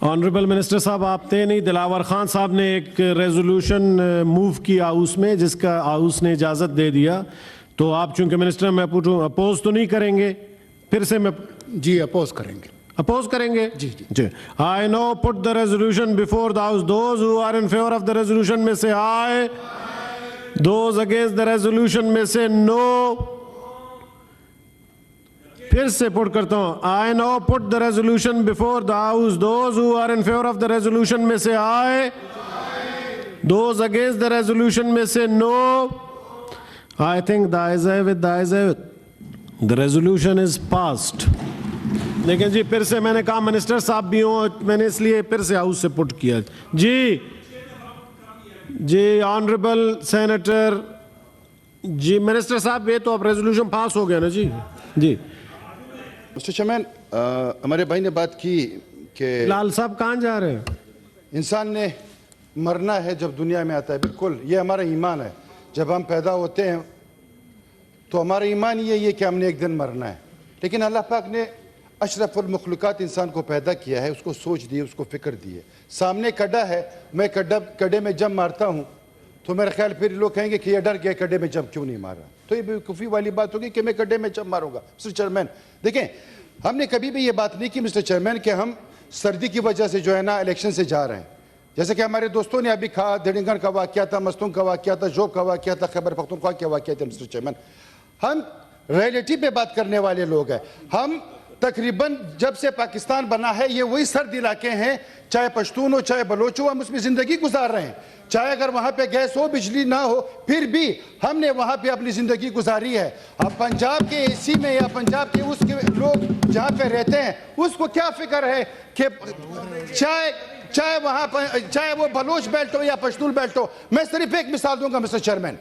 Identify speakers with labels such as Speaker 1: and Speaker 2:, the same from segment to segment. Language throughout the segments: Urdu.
Speaker 1: آنریبل منسٹر صاحب، آپ تھے نہیں، دلاور خان صاحب نے ایک ریزولوشن موو کیا ہاؤس میں جس کا ہاؤس نے اجازت دے دیا، تو آپ چونکہ منسٹر میں پوچھوں اپوز تو نہیں کریں گے؟ پھر سے میں
Speaker 2: جی اپوز کریں گے.
Speaker 1: اپوز کریں گے؟
Speaker 2: جی جی
Speaker 1: جی. I now put the resolution before the house. Those who are in favor of the resolution may say aye. Those against the resolution may say no. پھر سے پٹ کرتا ہوں. I now put the resolution before the house. Those who are in favor of the resolution may say aye. Those against the resolution may say no. I think the ayes have it, the ayes have it. The resolution is passed. لیکن جی پھر سے میں نے کہا منسٹر صاحب بھی ہوں، میں نے اس لیے پھر سے ہاؤس سے پٹ کیا. جی آنریبل سینیٹر، جی منسٹر صاحب یہ تو اب ریزولوشن پاس ہو گیا نا. جی
Speaker 3: مسٹر چیئرمین، ہمارے بھائی نے بات کی کہ
Speaker 1: لال صاحب کہاں جا رہے ہیں؟
Speaker 3: انسان نے مرنا ہے جب دنیا میں آتا ہے. بالکل یہ ہمارا ایمان ہے. جب ہم پیدا ہوتے ہیں تو ہمارا ایمان یہ ہے کہ ہم نے ایک دن مرنا ہے. لیکن اللہ پاک نے اشرف المخلوقات انسان کو پیدا کیا ہے، اس کو سوچ دی، اس کو فکر دی ہے. سامنے کڈا ہے، میں کڈے میں جم مارتا ہوں تو میرا خیال پھر لوگ کہیں گے کہ یہ ڈر گیا کڈے میں جم کیوں نہیں مارا. تو یہ بیوقوفی والی بات ہوگی کہ میں کڈے میں جم ماروں گا. مسٹر چیئرمین دیکھیں، ہم نے کبھی بھی یہ بات نہیں کی مسٹر چیئرمین کہ ہم سردی کی وجہ سے جو ہے نا الیکشن سے جا رہے ہیں. جیسے کہ ہمارے دوستوں نے ابھی کہا، دھڑنگر کا واقعہ تھا، مستونگ کا واقعہ تھا، جوب کا واقعہ تھا، خیبر پختونخوا کا واقعہ تھا. مسٹر چیئرمین ہم ریئلٹی پہ بات کرنے والے لوگ ہیں. ہم تقریباً جب سے پاکستان بنا ہے یہ وہی سرد علاقے ہیں، چاہے پشتون ہو چاہے بلوچ ہو، ہم اس میں زندگی گزار رہے ہیں. چاہے اگر وہاں پہ گیس ہو بجلی نہ ہو پھر بھی ہم نے وہاں پہ اپنی زندگی گزاری ہے. اب پنجاب کے اے سی میں یا پنجاب کے اس کے لوگ جہاں پہ رہتے ہیں اس کو کیا فکر ہے کہ چاہے وہ بلوچ بیلٹ ہو یا پشتون بیلٹ ہو. میں صرف ایک مثال دوں گا مسٹر چیئرمین،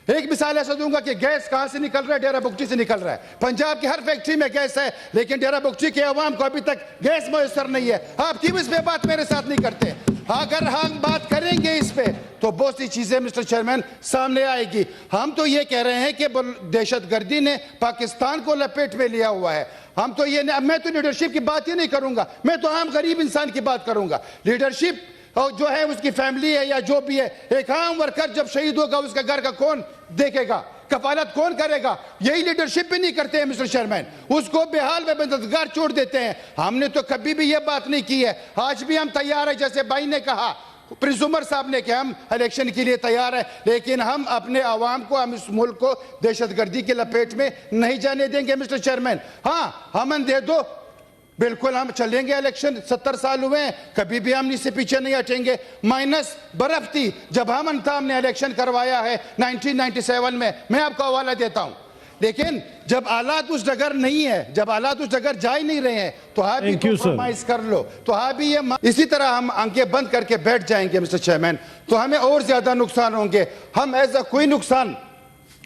Speaker 3: ایک مثال ایسا دوں گا کہ گیس کہاں سے نکل رہا ہے؟ ڈیرہ بگٹی سے نکل رہا ہے. پنجاب کی ہر فیکٹری میں گیس ہے لیکن ڈیرہ بگٹی کے عوام کو ابھی تک گیس میسر نہیں ہے. آپ کیوں اس پہ بات میرے ساتھ نہیں کرتے؟ اگر ہم بات کریں گے اس پہ تو بہت سی چیزیں مسٹر چیئرمین سامنے آئے گی. ہم تو یہ کہہ رہے ہیں کہ دہشت گردی نے پاکستان کو لپیٹ میں لیا ہوا ہے. ہم تو میں تو لیڈرشپ کی بات ہی نہیں کروں گا، میں تو عام غریب انسان کی بات کروں گا. لیڈرشپ اور جو ہے اس کی فیملی ہے یا جو بھی ہے، ایک عام ورکر جب شہید ہوگا اس کا گھر کا کون دیکھے گا؟ کفالت کون کرے گا؟ یہی لیڈرشپ بھی نہیں کرتے ہیں مسٹر چیئرمین. اس کو بے حال میں مددگار چھوڑ دیتے ہیں. ہم نے تو کبھی بھی یہ بات نہیں کی ہے. آج بھی ہم تیار ہیں، جیسے بھائی نے کہا، پرنس عمر صاحب نے، کہ ہم الیکشن کے لیے تیار ہیں لیکن ہم اپنے عوام کو، ہم اس ملک کو دہشت گردی کے لپیٹ میں نہیں جانے دیں گے مسٹر چیئرمین. ہاں امن دے دو، بالکل ہم چلیں گے الیکشن. 70 سال ہوئے ہیں، کبھی بھی ہم اس سے پیچھے نہیں ہٹیں گے. مائنس برف تھی جب ہم نے الیکشن کروایا ہے 1997 میں آپ کو حوالہ دیتا ہوں. لیکن جب حالات اس جگہ نہیں ہے، جب حالات اس جگہ جا ہی نہیں رہے ہیں تو آپ بھی کمپرومائز کر لو. تو آپ بھی اسی طرح ہم آنکھیں بند کر کے بیٹھ جائیں گے مسٹر چیئرمین تو ہمیں اور زیادہ نقصان ہوں گے. ہم ایسا کوئی نقصان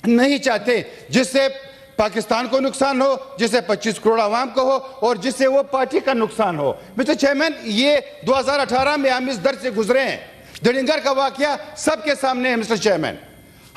Speaker 3: نہیں چاہتے جس سے پاکستان کو نقصان ہو، جس سے 25 کروڑ عوام کو ہو اور جس سے وہ پارٹی کا نقصان ہو. مسٹر چیئرمین یہ 2018 میں ہم اس در سے گزرے ہیں. دھڑنگر کا واقعہ سب کے سامنے ہے مسٹر چیئرمین.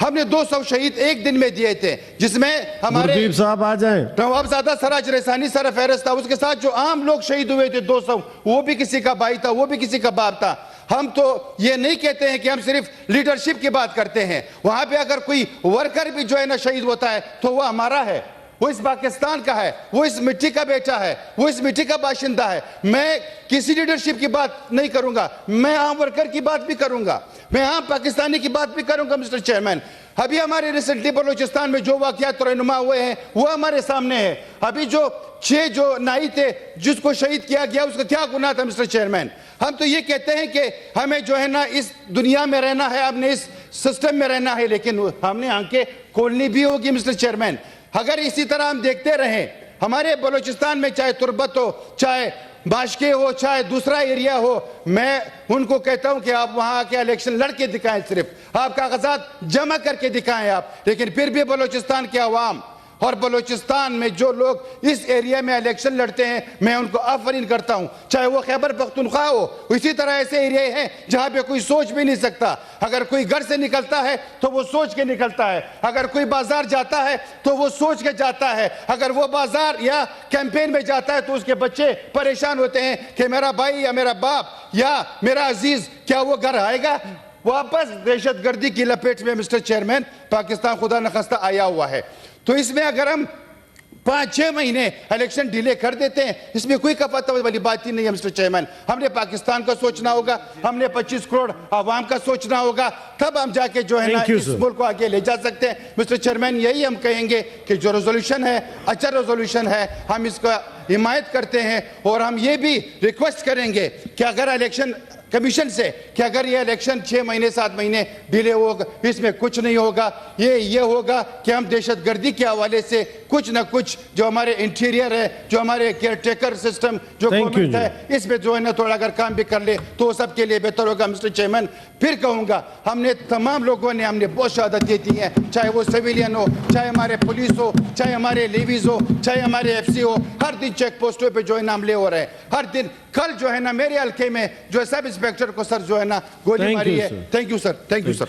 Speaker 3: ہم نے 200 شہید ایک دن میں دیے تھے جس میں ہمارے
Speaker 1: گردیپ صاحب آ جائیں.
Speaker 3: نوابزادہ سراج رسانی سر فہرست تھا، اس کے ساتھ جو عام لوگ شہید ہوئے تھے 200، وہ بھی کسی کا بھائی تھا، وہ بھی کسی کا باپ تھا. ہم تو یہ نہیں کہتے ہیں کہ ہم صرف لیڈرشپ کی بات کرتے ہیں. وہاں پہ اگر کوئی ورکر بھی جو ہے نا شہید ہوتا ہے تو وہ ہمارا ہے، وہ اس پاکستان کا ہے، وہ اس مٹی کا بیٹا ہے، وہ اس مٹی کا باشندہ ہے. میں کسی لیڈرشپ کی بات نہیں کروں گا، میں عام ورکر کی بات بھی کروں گا، میں عام پاکستانی کی بات بھی کروں گا مسٹر چیئرمین. ابھی ہمارے ریسنٹلی بلوچستان میں جو واقعات رہنما ہوئے ہیں وہ ہمارے سامنے ہے. ابھی جو 6 جو نائی تھے جس کو شہید کیا گیا اس کا کیا گناہ تھا مسٹر چیئرمین؟ ہم تو یہ کہتے ہیں کہ ہمیں جو ہے نا اس دنیا میں رہنا ہے، ہم نے اس سسٹم میں رہنا ہے، لیکن ہم نے آنکھیں کھولنی بھی ہوگی مسٹر چیئرمین. اگر اسی طرح ہم دیکھتے رہیں، ہمارے بلوچستان میں چاہے تربت ہو، چاہے باشکے ہو، چاہے دوسرا ایریا ہو، میں ان کو کہتا ہوں کہ آپ وہاں کے الیکشن لڑ کے دکھائیں، صرف آپ کاغذات جمع کر کے دکھائیں آپ. لیکن پھر بھی بلوچستان کے عوام اور بلوچستان میں جو لوگ اس ایریا میں الیکشن لڑتے ہیں میں ان کو آفرین کرتا ہوں, چاہے وہ خیبر پختونخوا ہو. اسی طرح ایسے ایریا ہیں جہاں پہ کوئی سوچ بھی نہیں سکتا. اگر کوئی گھر سے نکلتا ہے تو وہ سوچ کے نکلتا ہے, اگر کوئی بازار جاتا ہے تو وہ سوچ کے جاتا ہے, اگر وہ بازار یا کیمپین میں جاتا ہے تو اس کے بچے پریشان ہوتے ہیں کہ میرا بھائی یا میرا باپ یا میرا عزیز کیا وہ گھر آئے گا. واپس دہشت گردی کی لپیٹ میں مسٹر چیئرمین پاکستان خدا نخواستہ آیا ہوا ہے. تو اس میں اگر ہم 5-6 مہینے الیکشن ڈیلے کر دیتے ہیں اس میں کوئی کفایت والی بات ہی نہیں ہے مسٹر چیئرمین. ہم نے پاکستان کا سوچنا ہوگا, ہم نے 25 کروڑ عوام کا سوچنا ہوگا, تب ہم جا کے جو ہے نا اس ملک کو آگے لے جا سکتے ہیں. مسٹر چیئرمین یہی ہم کہیں گے کہ جو ریزولوشن ہے اچھا ریزولوشن ہے, ہم اس کا حمایت کرتے ہیں اور ہم یہ بھی ریکویسٹ کریں گے کہ اگر الیکشن کمیشن سے کہ اگر یہ الیکشن 6 مہینے 7 مہینے ڈیلے ہوگا اس میں کچھ نہیں ہوگا. یہ ہوگا کہ ہم دہشت گردی کے حوالے سے کچھ نہ کچھ جو ہمارے انٹیریئر ہے, جو ہمارے کیئر ٹیکر سسٹم جو گورنمنٹ ہے اس میں جو ہے نا تھوڑا اگر کام بھی کر لے تو وہ سب کے لیے بہتر ہوگا. مسٹر چیئرمین پھر کہوں گا ہم نے تمام لوگوں نے ہم نے بہت شہادتیں دی ہیں, چاہے وہ سویلین ہو, چاہے ہمارے پولیس ہو, چاہے ہمارے لیویز ہو, چاہے ہمارے ایف سی ہو. ہر دن چیک پوسٹوں پہ جو ہے نا حملے ہو رہے ہیں, ہر دن. کل جو ہے نا میرے حلقے میں جو سب انسپیکٹر کو سر جو ہے نا گولی ماری ہے. Thank you sir, thank you sir.